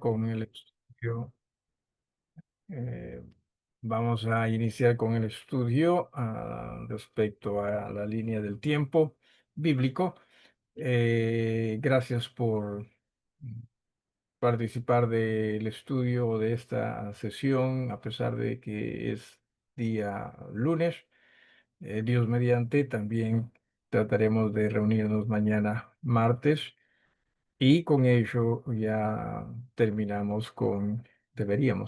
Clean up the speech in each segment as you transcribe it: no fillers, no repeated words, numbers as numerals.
con el estudio. eh, Vamos a iniciar con el estudio respecto a la línea del tiempo bíblico. Gracias por participar del estudio de esta sesión, a pesar de que es día lunes. Dios mediante, también trataremos de reunirnos mañana martes. Y con ello ya deberíamos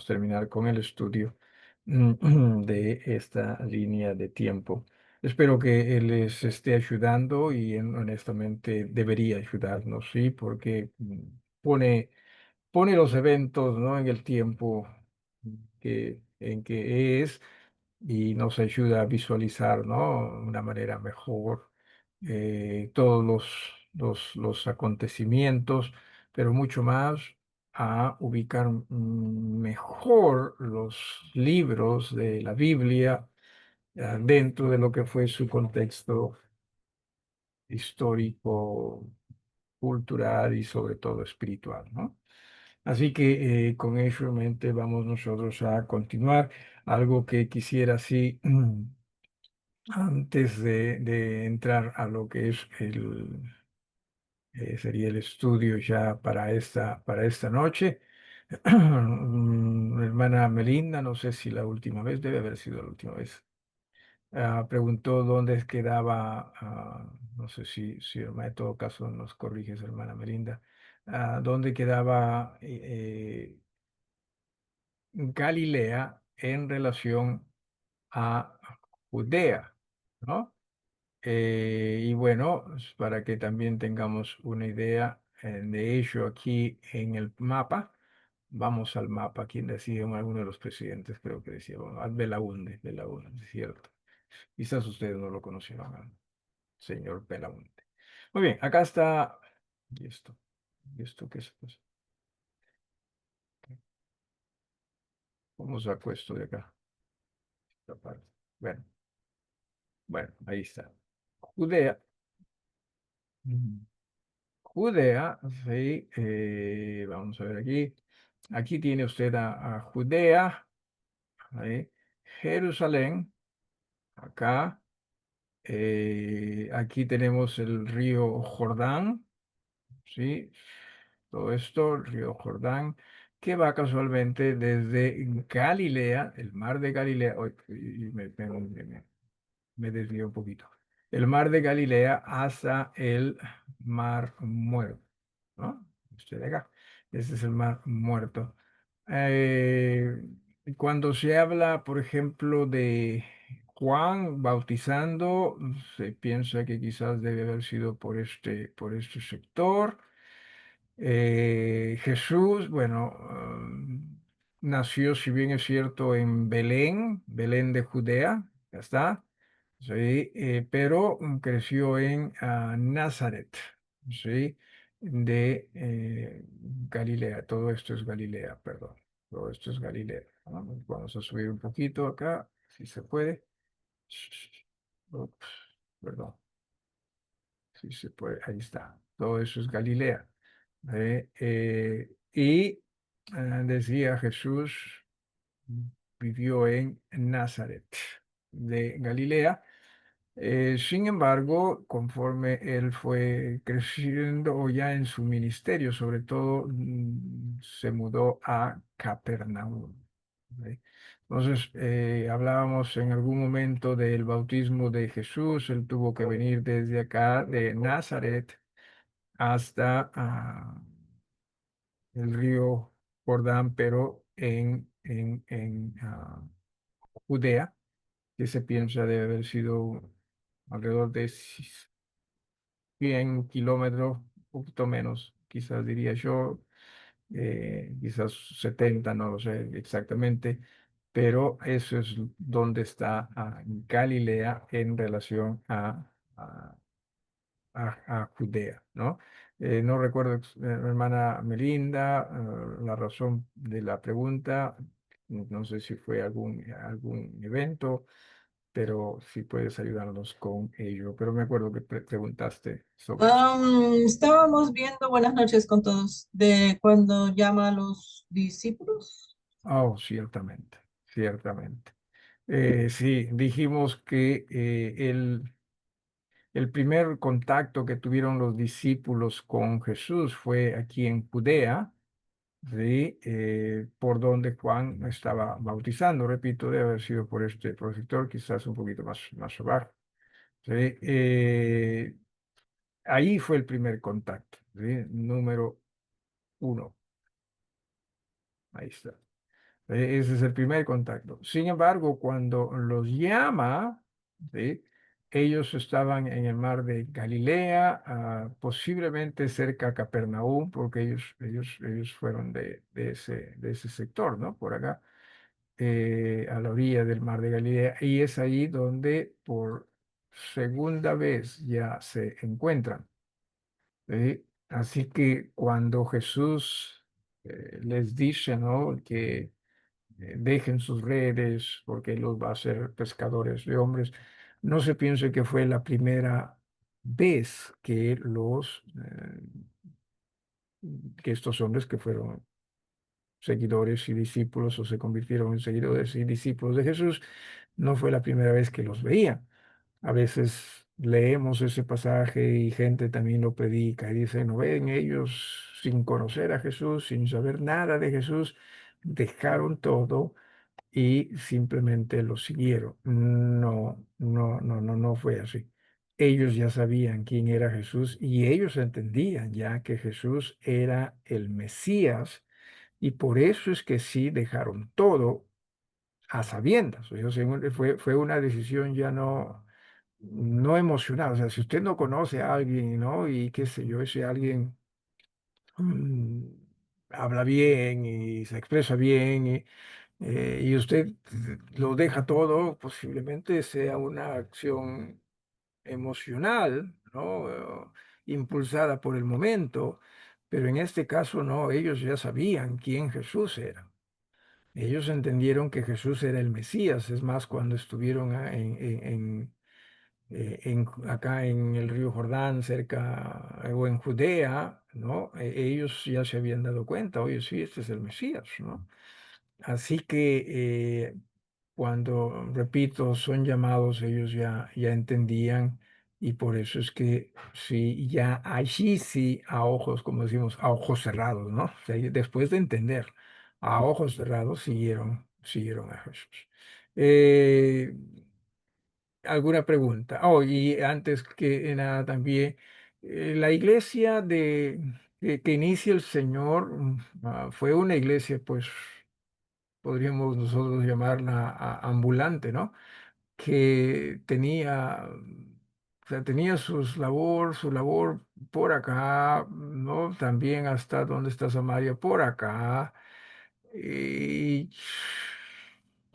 terminar con el estudio de esta línea de tiempo. Espero que él les esté ayudando y honestamente debería ayudarnos, ¿sí? Porque pone, pone los eventos, ¿no? En el tiempo en que es y nos ayuda a visualizar, ¿no? De una manera mejor todos los acontecimientos, pero mucho más a ubicar mejor los libros de la Biblia dentro de lo que fue su contexto histórico, cultural y sobre todo espiritual, ¿no? Así que con eso en mente vamos nosotros a continuar. Algo que quisiera, sí, antes de entrar a lo que es sería el estudio ya para esta noche. Hermana Melinda, no sé si la última vez, debe haber sido la última vez, preguntó dónde quedaba, no sé si en todo caso nos corriges, hermana Melinda, dónde quedaba Galilea en relación a Judea, ¿no? Y bueno, para que también tengamos una idea de ello aquí en el mapa, vamos al mapa. ¿Quién decía? Alguno de los presidentes creo que decía, bueno, al Belaúnde, es cierto. Quizás ustedes no lo conocieron, al señor Belaúnde. Muy bien, acá está. ¿Y esto? ¿Y esto qué es? Pues, ¿cómo saco esto de acá? Esta parte. Bueno, bueno, ahí está. Judea. Judea, sí, vamos a ver aquí. Aquí tiene usted a Judea, ahí, Jerusalén, acá. Aquí tenemos el río Jordán, sí, todo esto, el río Jordán, que va casualmente desde Galilea, el mar de Galilea. Uy, y me desvío un poquito. El mar de Galilea hasta el mar Muerto, ¿no? Este de acá. Este es el mar Muerto. Eh, Cuando se habla, por ejemplo, de Juan bautizando, se piensa que quizás debe haber sido por este sector. Jesús, bueno, nació, si bien es cierto, en Belén, Belén de Judea, ya está, sí, pero creció en Nazaret, sí, de Galilea. Todo esto es Galilea, perdón, todo esto es Galilea, ¿no? Vamos a subir un poquito acá, si se puede. Ups, perdón, si se puede, ahí está. Todo eso es Galilea. Y decía Jesús vivió en Nazaret de Galilea. Sin embargo, conforme él fue creciendo o ya en su ministerio, sobre todo, se mudó a Capernaum. ¿Ve? Entonces, hablábamos en algún momento del bautismo de Jesús. Él tuvo que venir desde acá, de Nazaret, hasta el río Jordán, pero en Judea, que se piensa debe haber sido alrededor de 100 kilómetros, un poquito menos, quizás diría yo, quizás 70, no lo sé exactamente, pero eso es donde está Galilea en relación a Judea, ¿no? No recuerdo, hermana Melinda, la razón de la pregunta. No sé si fue algún evento, pero si puedes ayudarnos con ello. Pero me acuerdo que preguntaste sobre esto. Estábamos viendo, buenas noches con todos, de cuando llama a los discípulos. Oh, ciertamente, ciertamente. Sí, dijimos que el primer contacto que tuvieron los discípulos con Jesús fue aquí en Judea, ¿sí? Por donde Juan estaba bautizando. Repito, debe haber sido por este sector, quizás un poquito más abajo. ¿Sí? Ahí fue el primer contacto, ¿sí? Número uno. Ahí está. Ese es el primer contacto. Sin embargo, cuando los llama, ¿sí? Ellos estaban en el mar de Galilea, posiblemente cerca a Capernaum, porque ellos fueron de ese sector, ¿no? Por acá, a la orilla del mar de Galilea. Y es ahí donde por segunda vez ya se encuentran. ¿Sí? Así que cuando Jesús les dice, ¿no? Que dejen sus redes porque Él los va a hacer pescadores de hombres. No se piense que fue la primera vez que estos hombres que fueron seguidores y discípulos o se convirtieron en seguidores y discípulos de Jesús, no fue la primera vez que los veían. A veces leemos ese pasaje y gente también lo predica y dice, no ven, ellos sin conocer a Jesús, sin saber nada de Jesús, dejaron todo y simplemente lo siguieron. No, no, no, no, no fue así. Ellos ya sabían quién era Jesús y ellos entendían ya que Jesús era el Mesías y por eso es que sí dejaron todo a sabiendas. O sea, fue una decisión ya no emocional. O sea, si usted no conoce a alguien, ¿no? Y qué sé yo, ese alguien mm, habla bien y se expresa bien y usted lo deja todo, posiblemente sea una acción emocional, ¿no? Impulsada por el momento, pero en este caso no, ellos ya sabían quién Jesús era. Ellos entendieron que Jesús era el Mesías, es más, cuando estuvieron acá en el río Jordán, cerca o en Judea, ¿no? Ellos ya se habían dado cuenta, oye, sí, este es el Mesías, ¿no? Así que cuando, repito, son llamados, ellos ya entendían y por eso es que sí, ya allí sí, a ojos, como decimos, a ojos cerrados, ¿no? O sea, y después de entender, a ojos cerrados siguieron a Jesús. Eh, ¿Alguna pregunta? Oh, y antes que nada también, la iglesia que inicia el Señor fue una iglesia, pues podríamos nosotros llamarla ambulante, ¿no? Que o sea, tenía su labor por acá, ¿no? También hasta donde está Samaria, por acá. Y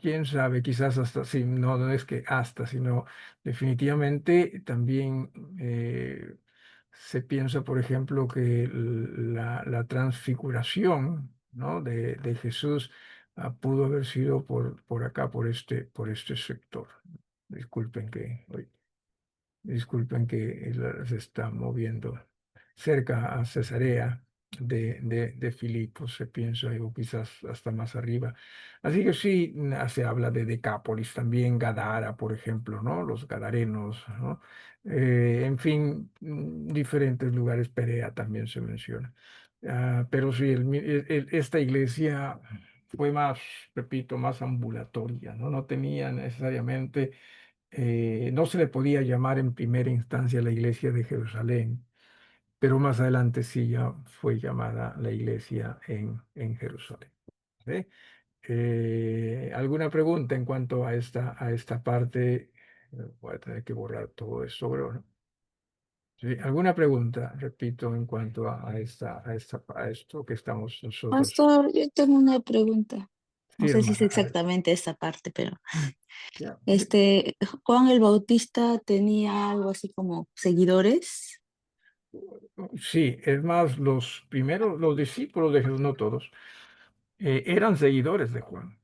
quién sabe, quizás hasta, sí, no, no es que hasta, sino definitivamente también se piensa, por ejemplo, que la transfiguración, ¿no? de Jesús pudo haber sido por acá, por este sector. Disculpen que hoy Disculpen que se está moviendo cerca a Cesarea de Filipos, se piensa, o quizás hasta más arriba. Así que sí, se habla de Decápolis, también Gadara, por ejemplo, ¿no? Los gadarenos, ¿no? En fin, diferentes lugares, Perea también se menciona. Pero sí, esta iglesia fue más, repito, más ambulatoria, ¿no? No tenía necesariamente no se le podía llamar en primera instancia la iglesia de Jerusalén, pero más adelante sí ya fue llamada la iglesia en Jerusalén. ¿Sí? ¿Alguna pregunta en cuanto a esta parte? Voy a tener que borrar todo esto, pero ¿no? Sí, ¿alguna pregunta, repito, en cuanto a esto que estamos nosotros? Pastor, yo tengo una pregunta. Sí, No sé si es hermana, a ver. exactamente esta parte, pero Ya, Juan el Bautista tenía algo así como seguidores. sí, es más, los discípulos de Jesús, no todos, eran seguidores de Juan.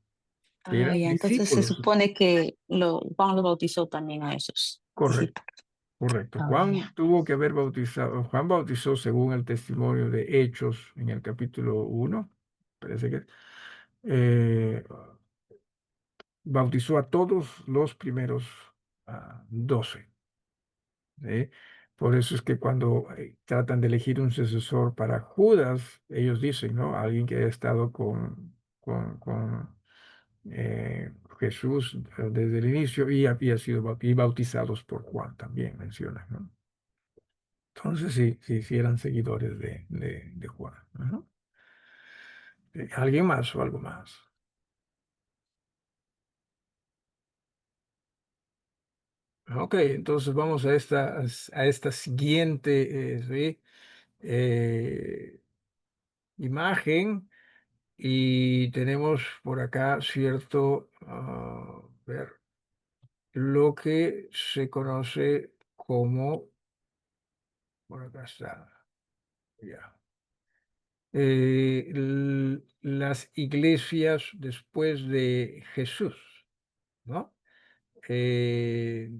Ah, Eran ya, entonces se discípulos. supone que Juan lo bautizó también a esos Correcto, discípulos. correcto. Ah, Juan ya. tuvo que haber bautizado, Juan bautizó según el testimonio de Hechos en el capítulo 1, parece que eh, bautizó a todos los primeros 12. ¿Sí? Por eso es que cuando tratan de elegir un sucesor para Judas, ellos dicen, ¿no? Alguien que ha estado con Jesús desde el inicio y había sido y bautizados por Juan también, menciona, ¿no? Entonces sí, sí, sí eran seguidores de Juan. Ajá. ¿Alguien más o algo más? Ok, entonces vamos a esta siguiente ¿sí? eh, imagen. Y tenemos por acá, cierto, ver, lo que se conoce como, por acá está, ya, las iglesias después de Jesús, ¿no? Eh,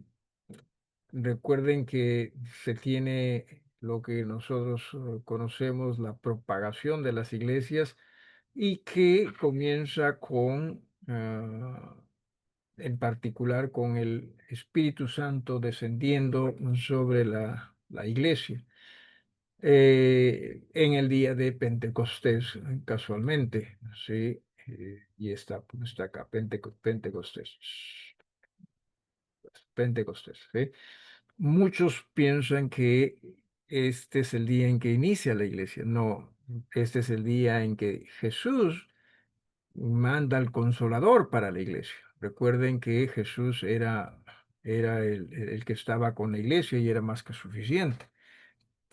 Recuerden que se tiene lo que nosotros conocemos, la propagación de las iglesias, y que comienza con en particular con el Espíritu Santo descendiendo sobre la iglesia en el día de Pentecostés, casualmente, ¿sí? Y está acá, Pentecostés, Pentecostés, ¿sí? Muchos piensan que este es el día en que inicia la iglesia. No, este es el día en que Jesús manda al Consolador para la iglesia. Recuerden que Jesús era el que estaba con la iglesia y era más que suficiente.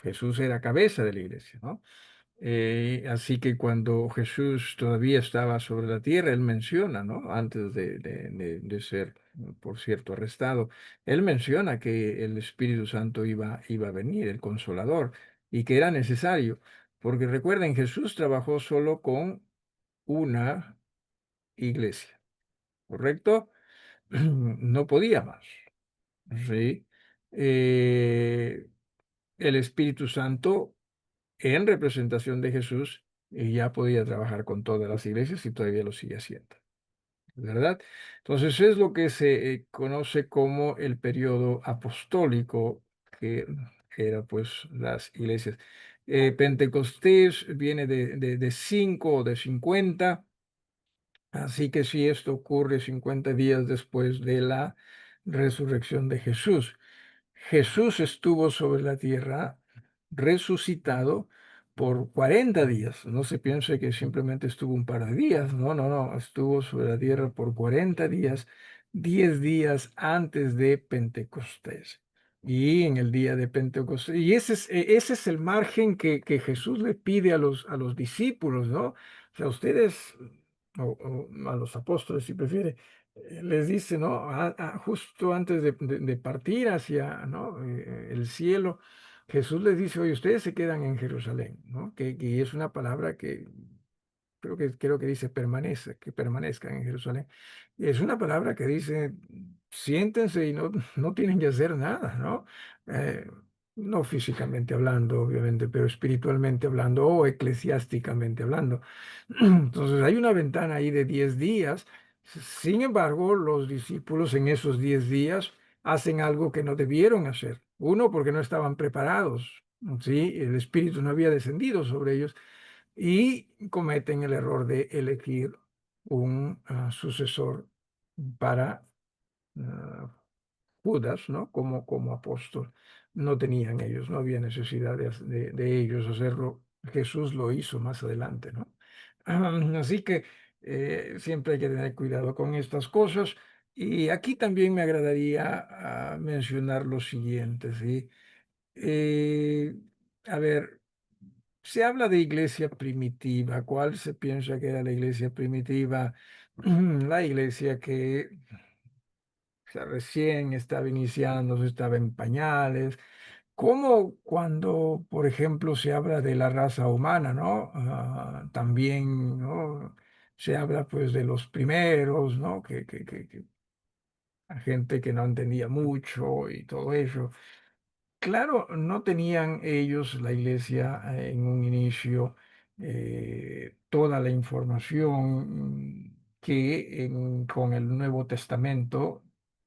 Jesús era cabeza de la iglesia, ¿no? Así que cuando Jesús todavía estaba sobre la tierra, él menciona, ¿no? Antes de ser, por cierto, arrestado, él menciona que el Espíritu Santo iba a venir, el Consolador, y que era necesario, porque recuerden, Jesús trabajó solo con una iglesia, ¿correcto? No podía más, ¿sí? Eh, el Espíritu Santo, en representación de Jesús, ya podía trabajar con todas las iglesias y todavía lo sigue haciendo, ¿verdad? Entonces es lo que se conoce como el periodo apostólico, que era pues las iglesias. Pentecostés viene de 5 o de 50. Así que si esto ocurre 50 días después de la resurrección de Jesús, Jesús estuvo sobre la tierra resucitado por 40 días. No se piense que simplemente estuvo un par de días. No, no, no. Estuvo sobre la tierra por 40 días, 10 días antes de Pentecostés. Y en el día de Pentecostés, y ese es el margen que Jesús le pide a los discípulos, ¿no? O sea, ustedes o a los apóstoles, si prefiere, les dice, ¿no? Justo antes de partir hacia, ¿no? El cielo, Jesús les dice, oye, ustedes se quedan en Jerusalén, ¿no? Que es una palabra que creo que dice permanece, que permanezcan en Jerusalén. Y es una palabra que dice, siéntense y no tienen que hacer nada, ¿no? Eh, no físicamente hablando, obviamente, pero espiritualmente hablando o eclesiásticamente hablando. Entonces hay una ventana ahí de 10 días. Sin embargo, los discípulos en esos 10 días hacen algo que no debieron hacer. Uno, porque no estaban preparados, ¿sí? El Espíritu no había descendido sobre ellos y cometen el error de elegir un sucesor para ah, Judas, ¿no? Como apóstol. No tenían ellos, no había necesidad de ellos hacerlo. Jesús lo hizo más adelante, ¿no? Así que siempre hay que tener cuidado con estas cosas. Y aquí también me agradaría mencionar lo siguiente, ¿sí? Eh, a ver, se habla de iglesia primitiva. ¿Cuál se piensa que era la iglesia primitiva? La iglesia que, o sea, recién estaba iniciando, estaba en pañales, como cuando, por ejemplo, se habla de la raza humana, ¿no? También, ¿no? se habla pues de los primeros, ¿no? A gente que no entendía mucho y todo eso. Claro, no tenían ellos, la iglesia, en un inicio toda la información con el Nuevo Testamento,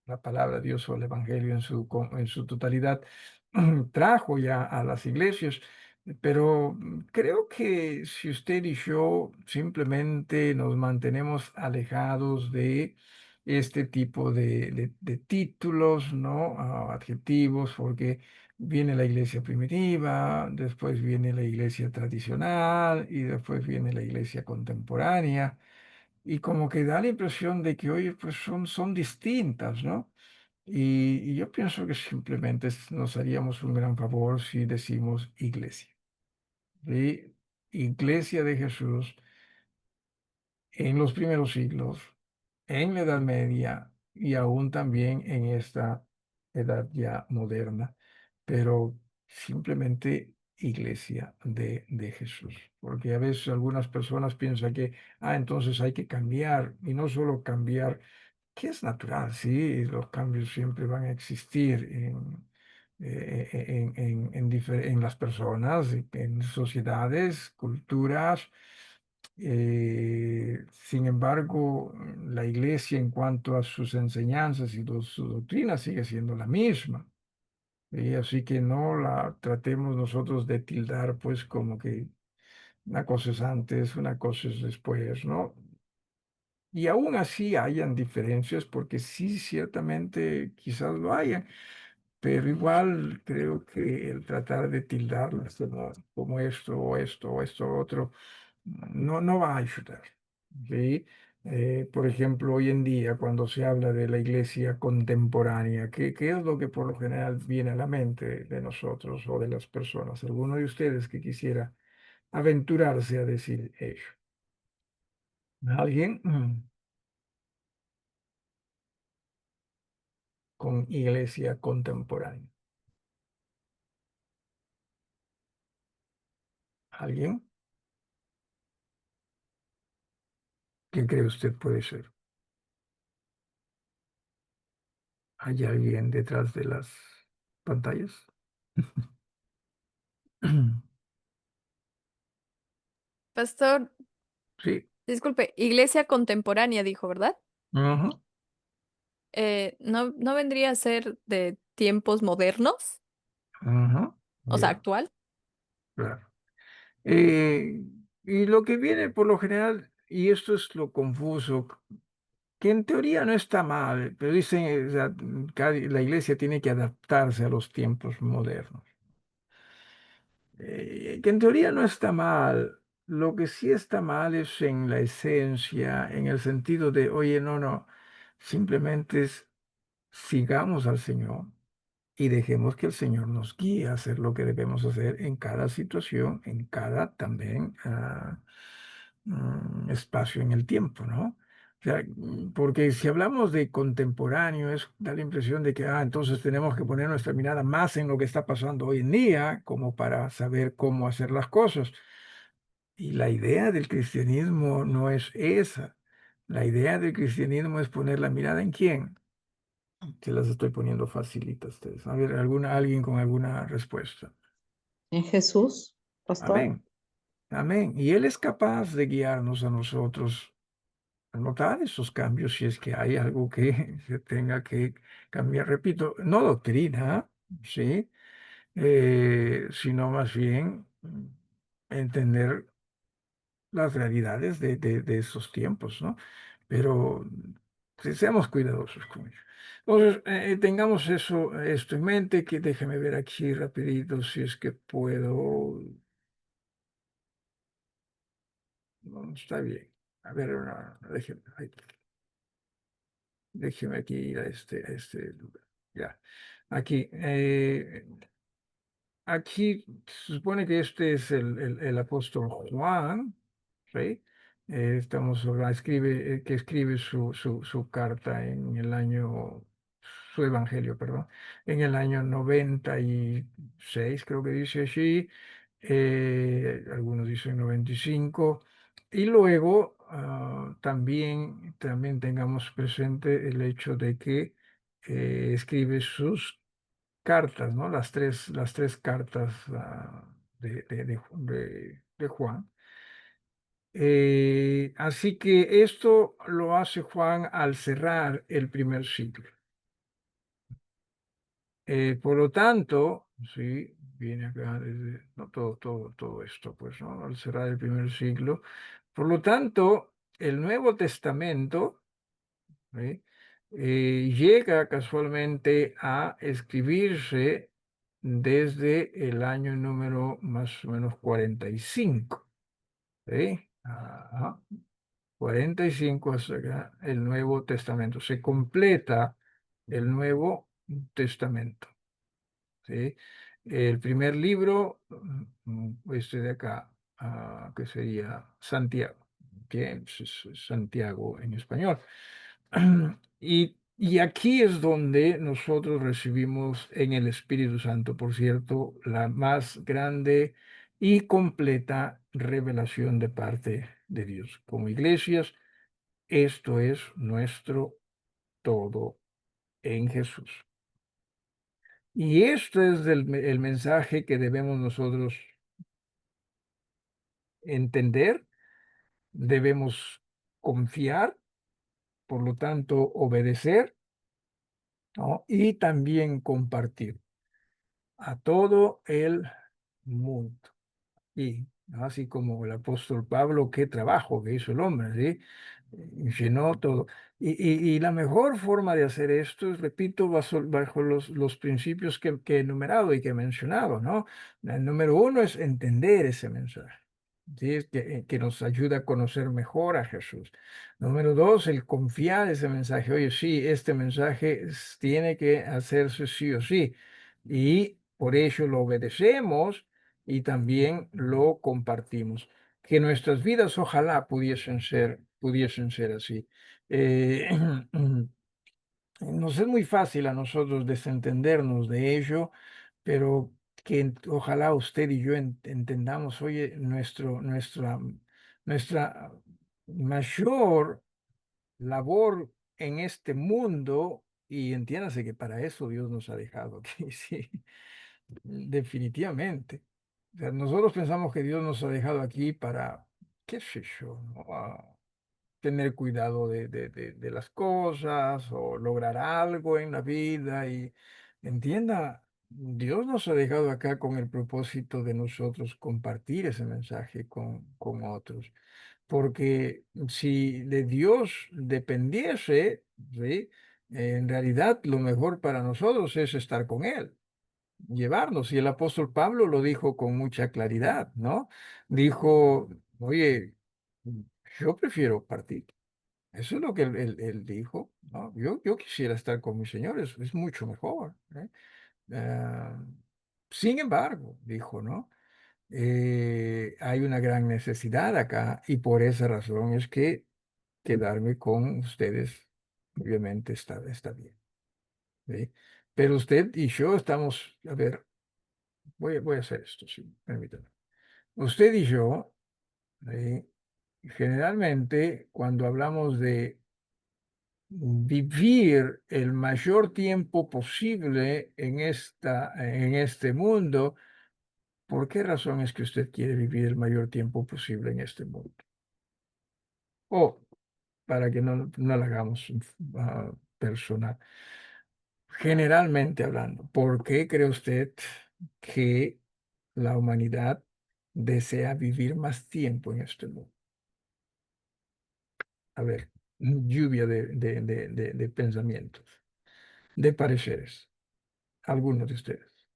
la palabra de Dios o el Evangelio en su totalidad, trajo ya a las iglesias. Pero creo que si usted y yo simplemente nos mantenemos alejados de este tipo de títulos, ¿no? Adjetivos, porque viene la iglesia primitiva, después viene la iglesia tradicional y después viene la iglesia contemporánea. Y como que da la impresión de que hoy pues son distintas, ¿no? Y yo pienso que simplemente nos haríamos un gran favor si decimos iglesia. ¿Sí? Iglesia de Jesús en los primeros siglos, en la Edad Media y aún también en esta edad ya moderna, pero simplemente Iglesia de Jesús. Porque a veces algunas personas piensan que, entonces hay que cambiar, y no solo cambiar, que es natural, sí, los cambios siempre van a existir en las personas, en sociedades, culturas. Sin embargo, la iglesia en cuanto a sus enseñanzas y su doctrina sigue siendo la misma. Y así que no la tratemos nosotros de tildar pues como que una cosa es antes, una cosa es después, ¿no? Y aún así hayan diferencias, porque sí, ciertamente quizás lo hayan, pero igual creo que el tratar de tildarlas como esto o esto o esto otro no va a ayudar. ¿Sí? Por ejemplo, hoy en día, cuando se habla de la iglesia contemporánea, ¿qué es lo que por lo general viene a la mente de nosotros o de las personas? ¿Alguno de ustedes que quisiera aventurarse a decir eso? ¿Alguien? Con iglesia contemporánea. ¿Alguien? ¿Qué cree usted puede ser? ¿Hay alguien detrás de las pantallas? Pastor, Sí. disculpe, iglesia contemporánea, dijo, ¿verdad? Ujú, ¿No vendría a ser de tiempos modernos? ujú, O sea, ya, actual. claro. Eh, y lo que viene por lo general, y esto es lo confuso, que en teoría no está mal, pero dicen, o sea, la iglesia tiene que adaptarse a los tiempos modernos. Que en teoría no está mal. Lo que sí está mal es en la esencia, en el sentido de, oye, no, simplemente sigamos al Señor y dejemos que el Señor nos guíe a hacer lo que debemos hacer en cada situación, en cada también espacio en el tiempo, ¿no? O sea, porque si hablamos de contemporáneo, da la impresión de que, entonces tenemos que poner nuestra mirada más en lo que está pasando hoy en día, como para saber cómo hacer las cosas. Y la idea del cristianismo no es esa. La idea del cristianismo es poner la mirada en quién. Se las estoy poniendo facilitas a ustedes. A ver, alguien con alguna respuesta. En Jesús, pastor. Amén. Amén. Y Él es capaz de guiarnos a nosotros a notar esos cambios si es que hay algo que se tenga que cambiar. Repito, no doctrina, ¿sí? Sino más bien entender las realidades de esos tiempos, ¿no? Pero seamos cuidadosos con ello. Entonces, tengamos esto en mente, que déjeme ver aquí rapidito si es que puedo. No, está bien. A ver, déjeme, déjeme aquí ir a este lugar. Ya. Aquí. Aquí se supone que este es el apóstol Juan, ¿sí? Que escribe su carta en el año, su evangelio, perdón, en el año 96, creo que dice así, algunos dicen 95, y luego también tengamos presente el hecho de que escribe sus cartas, ¿no? Las tres cartas de Juan. Así que esto lo hace Juan al cerrar el primer siglo. Por lo tanto, sí, viene acá desde, no, todo esto, pues, ¿no? Al cerrar el primer siglo. Por lo tanto, el Nuevo Testamento, ¿sí? Llega casualmente a escribirse desde el año número más o menos 45, ¿sí? Ajá. 45 hasta acá, el Nuevo Testamento. Se completa el Nuevo Testamento. ¿Sí? El primer libro, este de acá, que sería Santiago, que es Santiago en español. Y aquí es donde nosotros recibimos en el Espíritu Santo, por cierto, la más grande y completa revelación de parte de Dios. Como iglesias, esto es nuestro todo en Jesús. Y esto es el mensaje que debemos nosotros entender, debemos confiar, por lo tanto, obedecer, ¿no? Y también compartir a todo el mundo. Y así como el apóstol Pablo, qué trabajo que hizo el hombre, ¿sí? Llenó todo. Y la mejor forma de hacer esto es, repito, bajo los principios que he enumerado y que he mencionado, ¿no? El número uno es entender ese mensaje, ¿sí? Que nos ayuda a conocer mejor a Jesús. Número dos, el confiar ese mensaje. Oye, sí, este mensaje tiene que hacerse sí o sí. Y por ello lo obedecemos y también lo compartimos. Que nuestras vidas ojalá pudiesen ser así. Eh, Nos es muy fácil a nosotros desentendernos de ello, pero que ojalá usted y yo entendamos, oye, nuestra mayor labor en este mundo, y entiéndase que para eso Dios nos ha dejado aquí, sí, definitivamente. O sea, nosotros pensamos que Dios nos ha dejado aquí para, qué sé yo, ¿no? Tener cuidado de las cosas o lograr algo en la vida y entienda, Dios nos ha dejado acá con el propósito de nosotros compartir ese mensaje con otros. Porque si de Dios dependiese, ¿sí? En realidad lo mejor para nosotros es estar con Él, llevarnos. Y el apóstol Pablo lo dijo con mucha claridad, ¿no? Dijo, oye, yo prefiero partir. Eso es lo que él dijo, ¿no? Yo quisiera estar con mis señores, es mucho mejor, ¿eh? Ah, Sin embargo, dijo, ¿no? Hay una gran necesidad acá y por esa razón es que quedarme con ustedes, obviamente está bien, ¿sí? Pero usted y yo estamos, a ver, voy a hacer esto, sí, permítame. Usted y yo, ¿sí? Generalmente, cuando hablamos de vivir el mayor tiempo posible en este mundo, ¿por qué razón es que usted quiere vivir el mayor tiempo posible en este mundo? O para que no lo hagamos personal. Generalmente hablando, ¿por qué cree usted que la humanidad desea vivir más tiempo en este mundo? A ver, lluvia de pensamientos, de pareceres, algunos de ustedes.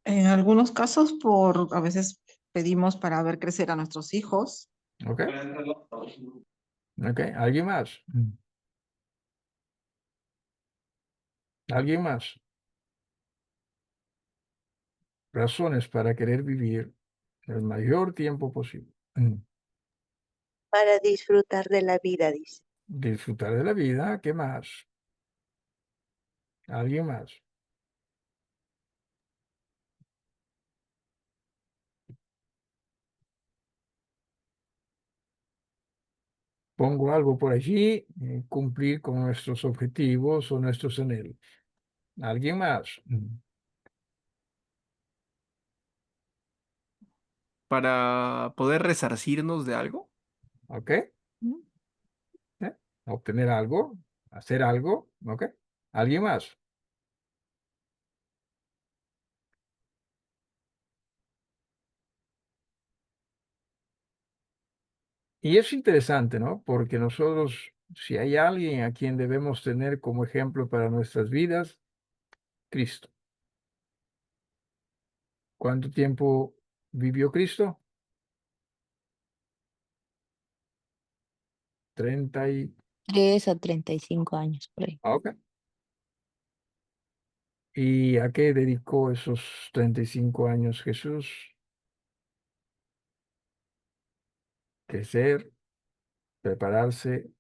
En algunos casos, a veces pedimos para ver crecer a nuestros hijos. ¿Ok? ¿Ok? ¿Alguien más? ¿Alguien más? Razones para querer vivir el mayor tiempo posible. Para disfrutar de la vida, dice. Disfrutar de la vida. ¿Qué más? ¿Alguien más? pongo algo por allí, cumplir con nuestros objetivos o nuestros anhelos. ¿Alguien más? Para poder resarcirnos de algo. ¿Ok? ¿Eh? Obtener algo, hacer algo, ¿ok? ¿Alguien más? Y es interesante, ¿no? Porque nosotros, si hay alguien a quien debemos tener como ejemplo para nuestras vidas, Cristo. ¿Cuánto tiempo vivió Cristo? 30 y... 3 a 35 años por ahí. Ok. ¿Y a qué dedicó esos 35 años Jesús? Crecer, prepararse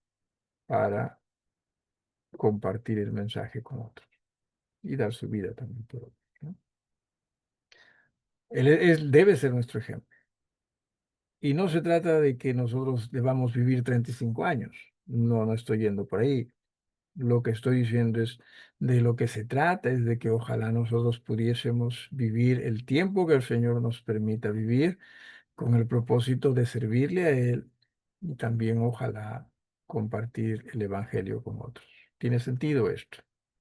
para compartir el mensaje con otros y dar su vida también por otros, ¿no? Debe ser nuestro ejemplo. Y no se trata de que nosotros debamos vivir 35 años. No, no estoy yendo por ahí. Lo que estoy diciendo es de lo que se trata es de que ojalá nosotros pudiésemos vivir el tiempo que el Señor nos permita vivir con el propósito de servirle a Él y también ojalá compartir el Evangelio con otros. ¿Tiene sentido esto?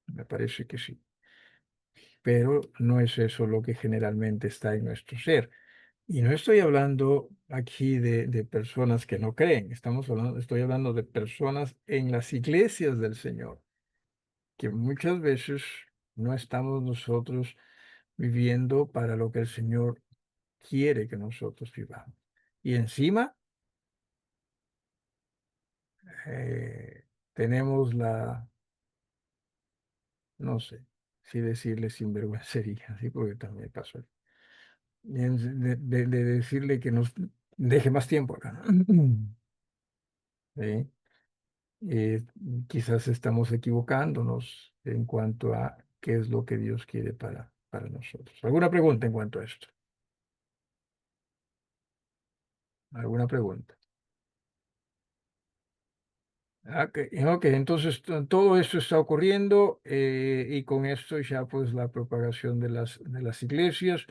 Me parece que sí. Pero no es eso lo que generalmente está en nuestro ser. Y no estoy hablando aquí de personas que no creen, estoy hablando de personas en las iglesias del Señor, que muchas veces no estamos nosotros viviendo para lo que el Señor quiere que nosotros vivamos. Y encima tenemos no sé, si decirle sinvergüencería, ¿sí? Porque también pasó, de decirle que nos deje más tiempo acá, ¿no? ¿Sí? eh, Quizás estamos equivocándonos en cuanto a qué es lo que Dios quiere para nosotros. ¿Alguna pregunta en cuanto a esto? ¿Alguna pregunta? Ok, ok, entonces todo esto está ocurriendo y con esto ya pues la propagación de las iglesias.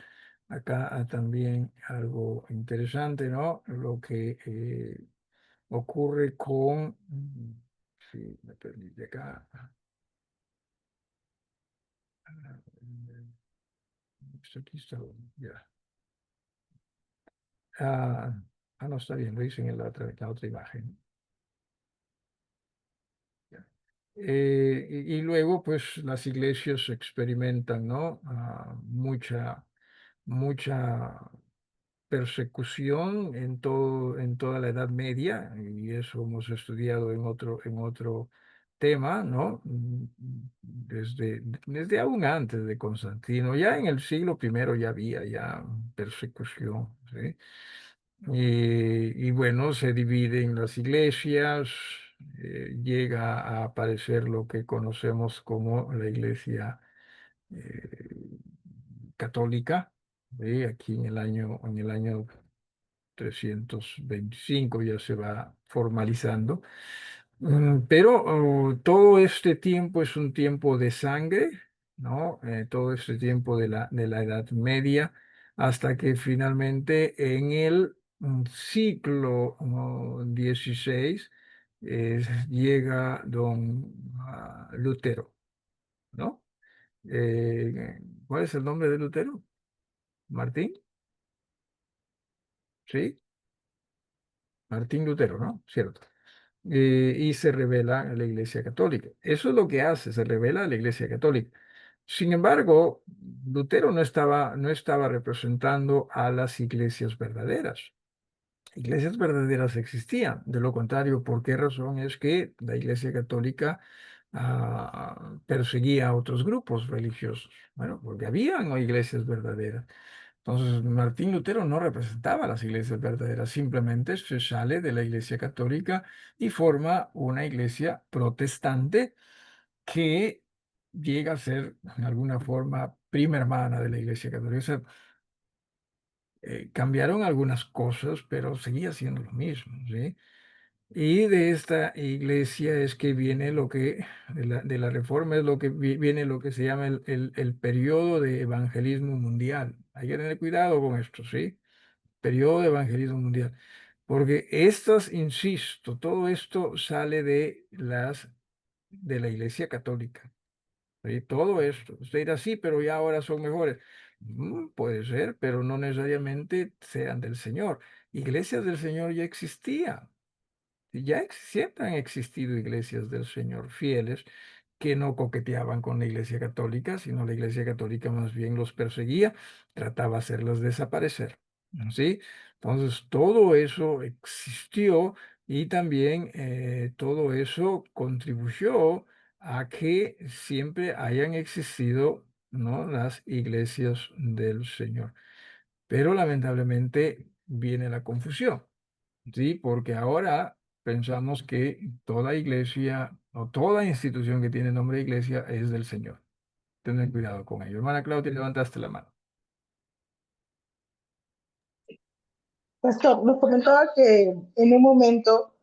Acá también algo interesante, ¿no? Lo que ocurre con, si me permite acá, aquí está, ya. Ah, no, está bien, lo hice en la otra imagen. Ya. Y luego, pues, las iglesias experimentan, ¿no? Mucha persecución en toda la Edad Media, y eso hemos estudiado en otro tema, ¿no? Desde aún antes de Constantino, ya en el siglo I ya había ya persecución, ¿sí? Y bueno, se dividen las iglesias, llega a aparecer lo que conocemos como la iglesia eh, católica, ¿sí? Aquí en el año 325 ya se va formalizando. Pero todo este tiempo es un tiempo de sangre, ¿no? Todo este tiempo de la Edad Media, hasta que finalmente en el siglo XVI llega don Lutero, ¿no? ¿Cuál es el nombre de Lutero? ¿Martín? ¿Sí? Martín Lutero, ¿no? Cierto. Y se revela a la Iglesia Católica. Eso es lo que hace, se revela a la Iglesia Católica. Sin embargo, Lutero no estaba representando a las iglesias verdaderas. Iglesias verdaderas existían. De lo contrario, ¿por qué razón es que la Iglesia Católica perseguía a otros grupos religiosos? Bueno, porque habían iglesias verdaderas. Entonces, Martín Lutero no representaba a las iglesias verdaderas, simplemente se sale de la Iglesia Católica y forma una iglesia protestante que llega a ser, en alguna forma, prima hermana de la Iglesia Católica. O sea, cambiaron algunas cosas, pero seguía siendo lo mismo, ¿sí? Y de esta iglesia es que viene lo que, de la reforma es lo que viene lo que se llama el periodo de evangelismo mundial. Hay que tener cuidado con esto, ¿sí? Periodo de evangelismo mundial. Porque estas, insisto, todo esto sale de la iglesia católica. ¿Sí? Todo esto. Usted dirá, sí, pero ya ahora son mejores. Puede ser, pero no necesariamente sean del Señor. Iglesias del Señor ya existían. Siempre han existido iglesias del Señor fieles que no coqueteaban con la iglesia católica, sino la iglesia católica más bien los perseguía, trataba de hacerlas desaparecer. ¿Sí? Entonces, todo eso existió y también todo eso contribuyó a que siempre hayan existido, ¿no?, las iglesias del Señor. Pero lamentablemente viene la confusión. Sí, porque ahora pensamos que toda iglesia o toda institución que tiene nombre de iglesia es del Señor. Tener cuidado con ello. Hermana Claudia, levantaste la mano. Pastor, nos comentaba que en un momento,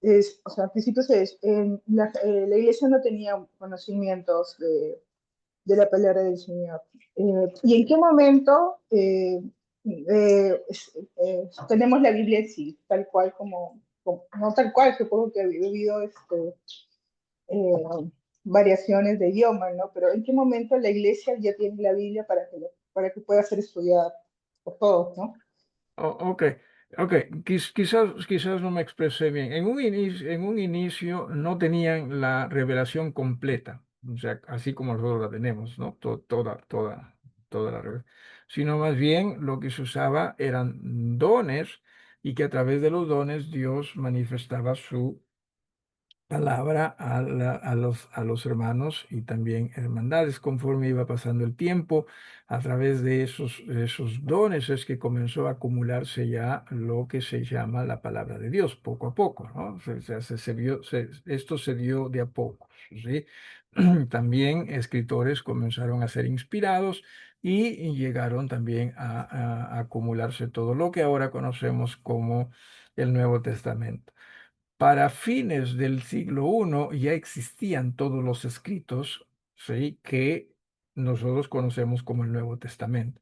o sea, al principio la iglesia no tenía conocimientos de la palabra del Señor. ¿Y en qué momento tenemos la Biblia así, tal cual no tal cual, supongo que ha habido eh, variaciones de idioma, ¿no? Pero ¿en qué momento la iglesia ya tiene la Biblia para que pueda ser estudiada por todos, ¿no? Ok, ok. Quizás no me expresé bien. En un inicio no tenían la revelación completa, o sea, así como nosotros la tenemos, ¿no? Toda la revelación. Sino más bien lo que se usaba eran dones y que a través de los dones Dios manifestaba su palabra a los hermanos y también hermandades. Conforme iba pasando el tiempo, a través de esos dones es que comenzó a acumularse ya lo que se llama la palabra de Dios, poco a poco, ¿no? Esto se dio de a poco, ¿sí? También escritores comenzaron a ser inspirados y llegaron también a acumularse todo lo que ahora conocemos como el Nuevo Testamento. Para fines del siglo I ya existían todos los escritos, ¿sí?, que nosotros conocemos como el Nuevo Testamento,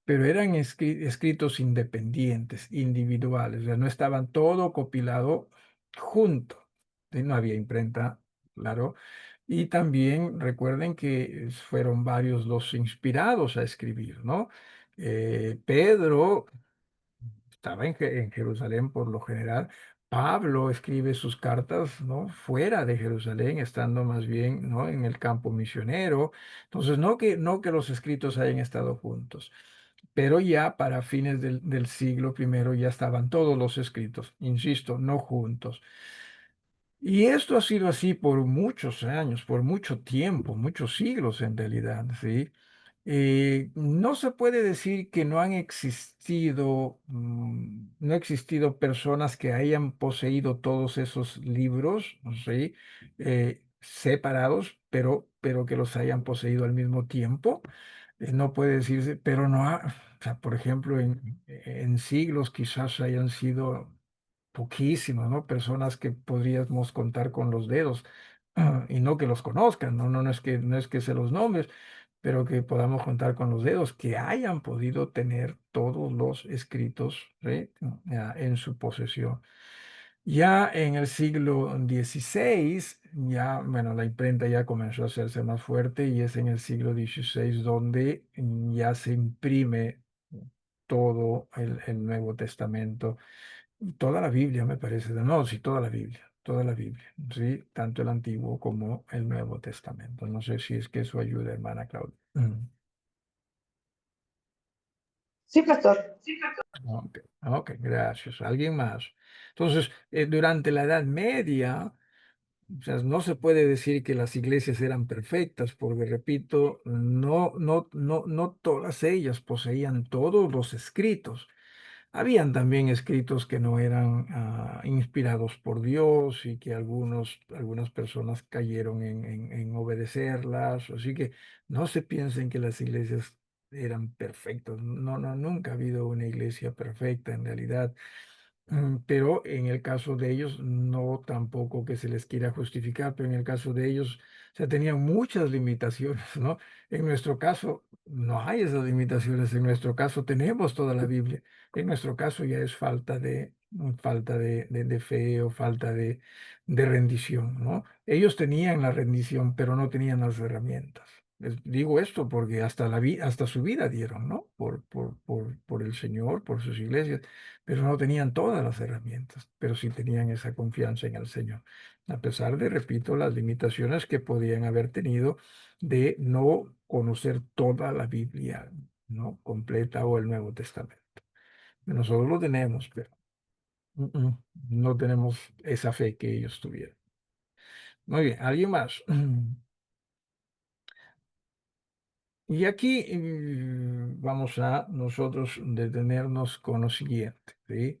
pero eran escritos independientes, individuales, o sea, no estaban todo copilado junto, ¿sí? No había imprenta, claro, y también recuerden que fueron varios los inspirados a escribir, ¿no? Pedro estaba en Jerusalén por lo general. Pablo escribe sus cartas, ¿no?, fuera de Jerusalén, estando más bien, ¿no?, en el campo misionero. Entonces, no que los escritos hayan estado juntos, pero ya para fines del siglo I ya estaban todos los escritos, insisto, no juntos. Y esto ha sido así por muchos años, por mucho tiempo, muchos siglos en realidad, ¿sí? No se puede decir que no ha existido personas que hayan poseído todos esos libros, ¿sí?, separados, pero que los hayan poseído al mismo tiempo. No puede decirse, pero no ha, o sea, por ejemplo, en siglos quizás hayan sido poquísimos, ¿no? Personas que podríamos contar con los dedos, y no que los conozcan, no es que se los nombres, pero que podamos contar con los dedos, que hayan podido tener todos los escritos, ¿sí?, en su posesión. Ya en el siglo XVI, ya, bueno, la imprenta ya comenzó a hacerse más fuerte y es en el siglo XVI donde ya se imprime todo el Nuevo Testamento, toda la Biblia, me parece. No, sí, toda la Biblia, sí, tanto el Antiguo como el Nuevo Testamento. No sé si es que eso ayuda, hermana Claudia. Sí, pastor. Ok, ok, gracias. ¿Alguien más? Entonces, durante la Edad Media, o sea, no se puede decir que las iglesias eran perfectas, porque repito, no todas ellas poseían todos los escritos. Habían también escritos que no eran inspirados por Dios y que algunas personas cayeron en obedecerlas. Así que no se piensen que las iglesias eran perfectas. No, nunca ha habido una iglesia perfecta en realidad. Pero en el caso de ellos, no tampoco que se les quiera justificar, pero en el caso de ellos, o sea, tenían muchas limitaciones, ¿no? En nuestro caso, no hay esas limitaciones. En nuestro caso, tenemos toda la Biblia. En nuestro caso, ya es falta de fe o falta de rendición, ¿no? Ellos tenían la rendición, pero no tenían las herramientas. Digo esto porque hasta su vida dieron, ¿no? Por el Señor, por sus iglesias, pero no tenían todas las herramientas, pero sí tenían esa confianza en el Señor, a pesar de, repito, las limitaciones que podían haber tenido de no conocer toda la Biblia, ¿no? Completa o el Nuevo Testamento. Nosotros lo tenemos, pero no tenemos esa fe que ellos tuvieron. Muy bien, ¿alguien más? Y aquí vamos a nosotros detenernos con lo siguiente, ¿sí?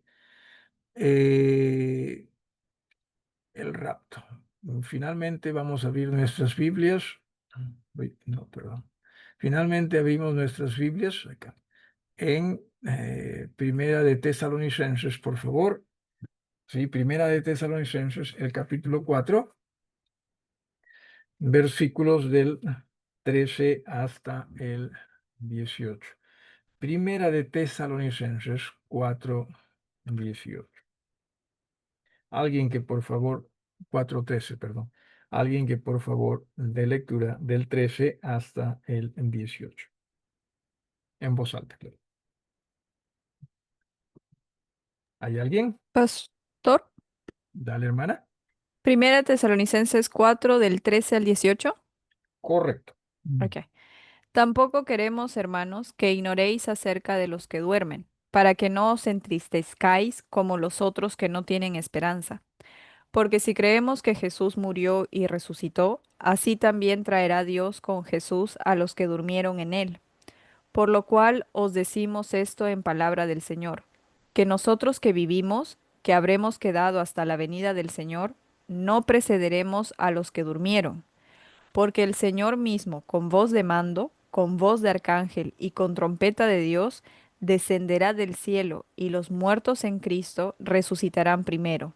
El rapto. Finalmente vamos a abrir nuestras Biblias. Uy, no, perdón. Finalmente abrimos nuestras Biblias acá en Primera de Tesalonicenses, por favor. Sí, Primera de Tesalonicenses, el capítulo 4, versículos del 13 hasta el 18. Primera de Tesalonicenses 4, 18. Alguien que por favor, 4:13, perdón. Alguien que por favor de lectura del 13 hasta el 18. En voz alta, claro. ¿Hay alguien? Pastor, Dale, hermana. Primera Tesalonicenses 4 del 13 al 18. Correcto. Ok. Tampoco queremos, hermanos, que ignoréis acerca de los que duermen, para que no os entristezcáis como los otros que no tienen esperanza. Porque si creemos que Jesús murió y resucitó, así también traerá Dios con Jesús a los que durmieron en él. Por lo cual os decimos esto en palabra del Señor, que nosotros que vivimos, que habremos quedado hasta la venida del Señor, no precederemos a los que durmieron. Porque el Señor mismo, con voz de mando, con voz de arcángel y con trompeta de Dios, descenderá del cielo, y los muertos en Cristo resucitarán primero.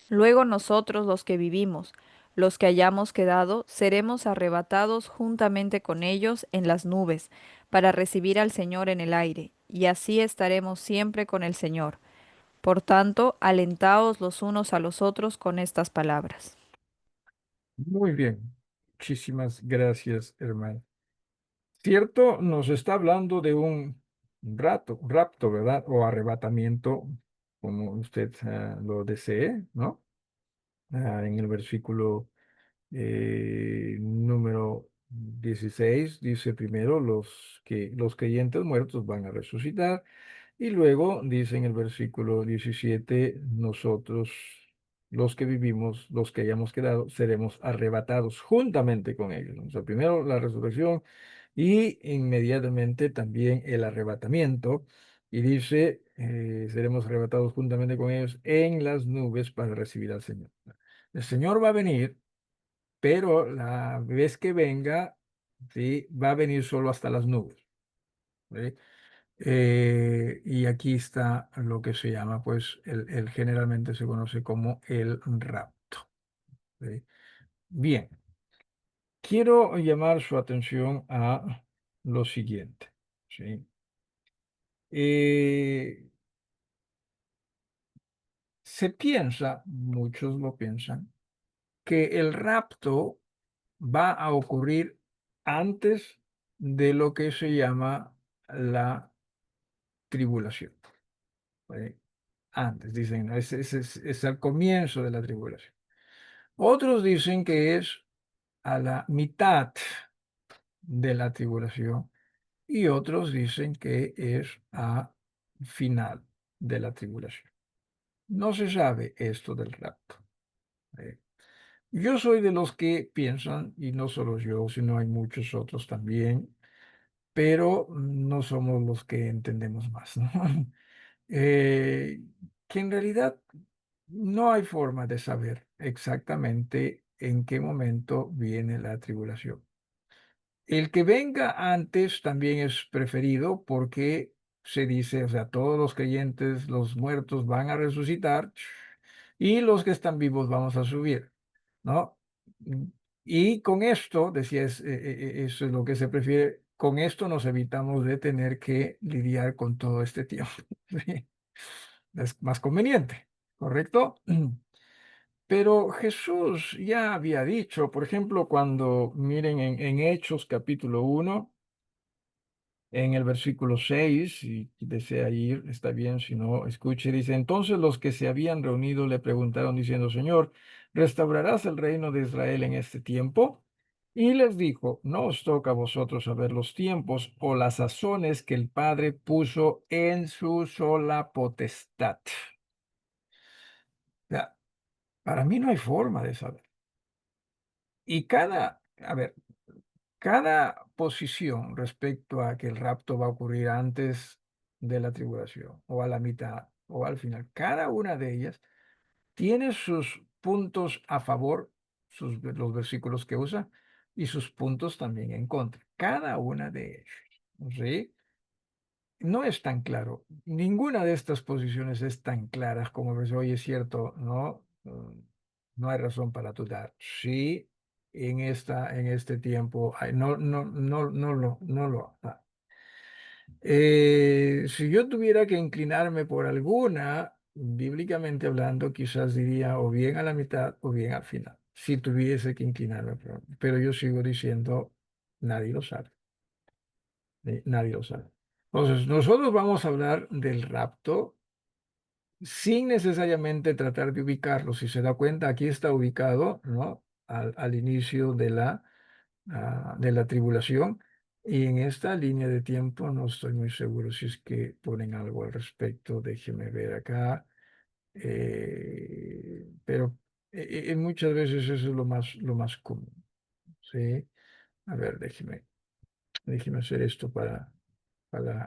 Luego nosotros los que vivimos, los que hayamos quedado, seremos arrebatados juntamente con ellos en las nubes, para recibir al Señor en el aire, y así estaremos siempre con el Señor. Por tanto, alentaos los unos a los otros con estas palabras. Muy bien. Muchísimas gracias, hermano. Cierto, nos está hablando de un rapto, ¿verdad? O arrebatamiento, como usted lo desee, ¿no? En el versículo número 16 dice primero los creyentes muertos van a resucitar y luego dice en el versículo 17 nosotros los que vivimos, los que hayamos quedado, seremos arrebatados juntamente con ellos, ¿no? O sea, primero la resurrección y inmediatamente también el arrebatamiento. Y dice, seremos arrebatados juntamente con ellos en las nubes para recibir al Señor. El Señor va a venir, pero la vez que venga, ¿sí? Va a venir solo hasta las nubes. ¿Sí? Y aquí está lo que se llama, pues, generalmente se conoce como el rapto. ¿Sí? Bien, quiero llamar su atención a lo siguiente. ¿Sí? Eh, Se piensa, muchos lo piensan, que el rapto va a ocurrir antes de lo que se llama la tribulación. ¿Vale? Antes, dicen, ¿no? Es al comienzo de la tribulación. Otros dicen que es a la mitad de la tribulación y otros dicen que es a final de la tribulación. No se sabe esto del rapto. ¿Vale? Yo soy de los que piensan, y no solo yo, sino hay muchos otros también, pero no somos los que entendemos más, ¿no? Eh, que en realidad no hay forma de saber exactamente en qué momento viene la tribulación. El que venga antes también es preferido porque se dice, o sea, todos los creyentes, los muertos van a resucitar y los que están vivos vamos a subir, ¿no? Y con esto, decía, eso es lo que se prefiere, con esto nos evitamos de tener que lidiar con todo este tiempo. ¿Sí? Es más conveniente, ¿correcto? Pero Jesús ya había dicho, por ejemplo, cuando miren en Hechos capítulo 1, en el versículo 6, si desea ir, está bien, si no, escuche, dice, entonces los que se habían reunido le preguntaron diciendo, Señor, ¿restaurarás el reino de Israel en este tiempo? Y les dijo, no os toca a vosotros saber los tiempos o las sazones que el Padre puso en su sola potestad. Ya, para mí no hay forma de saber. Y a ver, cada posición respecto a que el rapto va a ocurrir antes de la tribulación, o a la mitad, o al final, cada una de ellas tiene sus puntos a favor, los versículos que usa, y sus puntos también en contra. Cada una de ellas. ¿Sí? No es tan claro. Ninguna de estas posiciones es tan clara como ves, oye, es cierto, no, no hay razón para dudar. Sí, en este tiempo, no lo. Si yo tuviera que inclinarme por alguna, bíblicamente hablando, quizás diría o bien a la mitad o bien al final. Si tuviese que inclinarme, pero yo sigo diciendo, nadie lo sabe. Nadie lo sabe. Entonces, nosotros vamos a hablar del rapto sin necesariamente tratar de ubicarlo. Si se da cuenta, aquí está ubicado, ¿no? Al inicio de la tribulación. Y en esta línea de tiempo no estoy muy seguro si es que ponen algo al respecto. Déjeme ver acá. Pero muchas veces eso es lo más común. ¿Sí? A ver, déjeme hacer esto para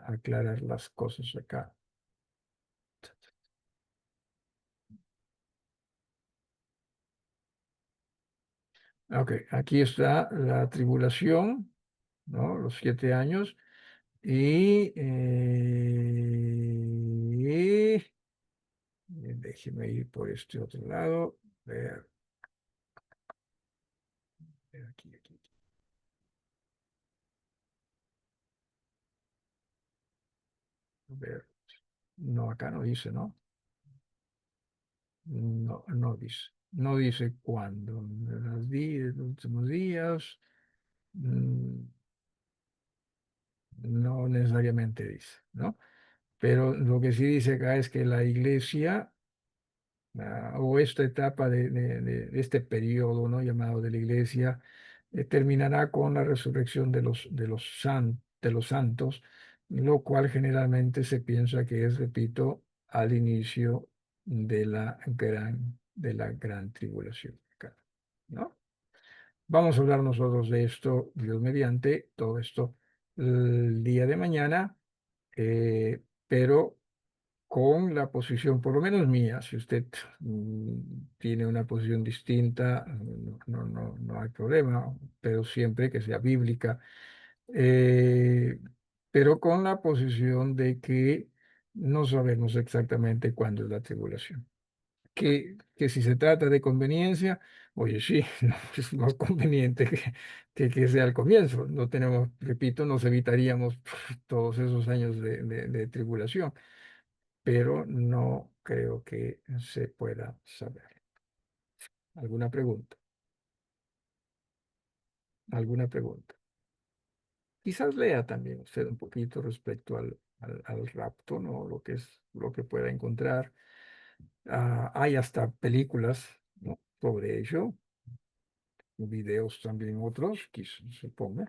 aclarar las cosas acá. Ok, aquí está la tribulación, ¿no? Los 7 años. Y déjeme ir por este otro lado. Aquí. Ver. No, acá no dice, ¿no? No dice. No dice cuándo. Los últimos días. mm, No necesariamente dice, ¿no? Pero lo que sí dice acá es que la iglesia, o esta etapa de este periodo, ¿no? Llamado de la iglesia, terminará con la resurrección de los santos, lo cual generalmente se piensa que es, repito, al inicio de la gran tribulación, acá, ¿no? Vamos a hablar nosotros de esto, Dios mediante, todo esto el día de mañana, pero con la posición, por lo menos mía, si usted tiene una posición distinta, no hay problema, pero siempre que sea bíblica, eh, pero con la posición de que no sabemos exactamente cuándo es la tribulación. Que si se trata de conveniencia, oye, sí, no, es más conveniente que sea al comienzo. No tenemos, repito, nos evitaríamos todos esos años de tribulación, pero no creo que se pueda saber. ¿Alguna pregunta? ¿Alguna pregunta? Quizás lea también usted un poquito respecto al rapto, ¿no? Lo que pueda encontrar. Hay hasta películas, ¿no? Sobre ello, videos también otros, quizás supongo,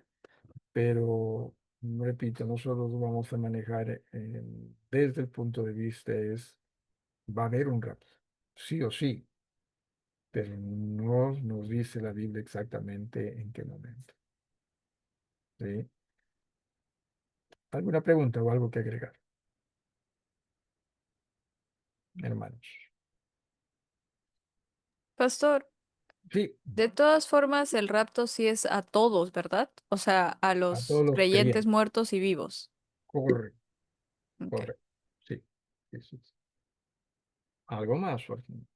pero repito, nosotros vamos a manejar desde el punto de vista va a haber un rapto, sí o sí, pero no nos dice la Biblia exactamente en qué momento. ¿Sí? ¿Alguna pregunta o algo que agregar, hermanos? Pastor, Sí, de todas formas, el rapto sí es a todos, ¿verdad? O sea, a a todos los los creyentes creyentes, muertos y vivos. correcto. Ok. Correcto. Sí. Sí, sí, sí. ¿Algo más, Joaquín?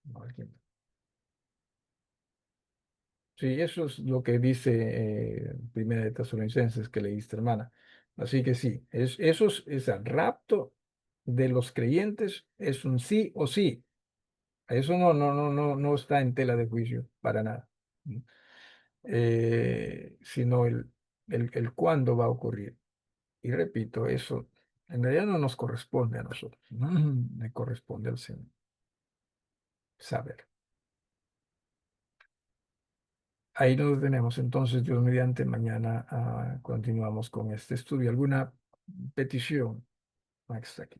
No, ¿alguien más? Sí, eso es lo que dice Primera de Tesalonicenses que leíste, hermana. Así que sí, es el rapto de los creyentes, es un sí o sí. Eso no está en tela de juicio para nada. ¿Mm? Sino el cuándo va a ocurrir. Y repito, eso en realidad no nos corresponde a nosotros, le corresponde al Señor saber. Ahí nos tenemos. Entonces, Dios mediante, mañana continuamos con este estudio. ¿Alguna petición? Max, aquí.